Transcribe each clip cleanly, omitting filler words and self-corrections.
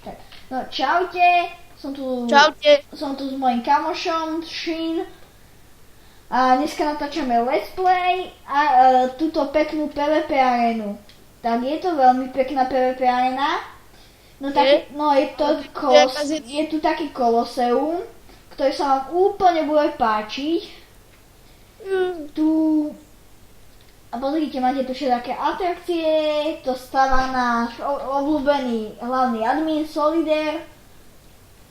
Tak. No čaute, Čaute. som tu s mojím kamošom Shin a dneska natáčame let's play a túto peknú PvP arénu. Tak je to veľmi pekná PvP arena. No, tak, no je tu taký koloseum, ktorý sa vám úplne bude páčiť. Tu a pozrite, máte tu všetké atrakcie, to stáva náš obľúbený hlavný admin Solider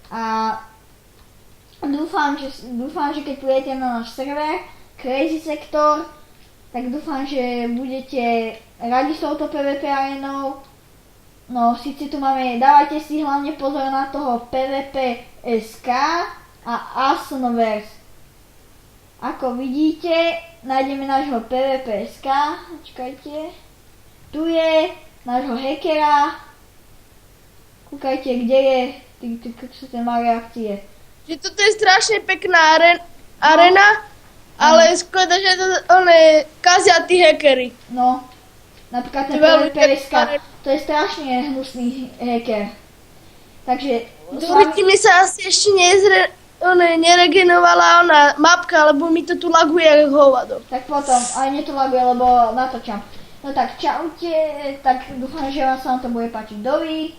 a dúfam, že keď pôjdete na náš server Crazy Sector, tak dúfam, že budete radi s touto PvP arenou. No, síce tu máme, dávajte si hlavne pozor na toho PvP SK a Asnoverse. Ako vidíte, nájdeme nášho PvP SK, počkajte, tu je nášho hackera, kúkajte, kde je, ten má reakcie. Že toto je strašne pekná arena, ale škoda, že to kazia tí hackery. No, napríklad ten PvP SK, to je strašne hnusný hacker. Takže mi sa asi ešte neregenovala mapka, lebo mi to tu laguje ako hovado. Tak potom, aj mne to laguje, lebo natáčam. No tak čaute, tak dúfam, že vám sa to bude páčiť. Dovi.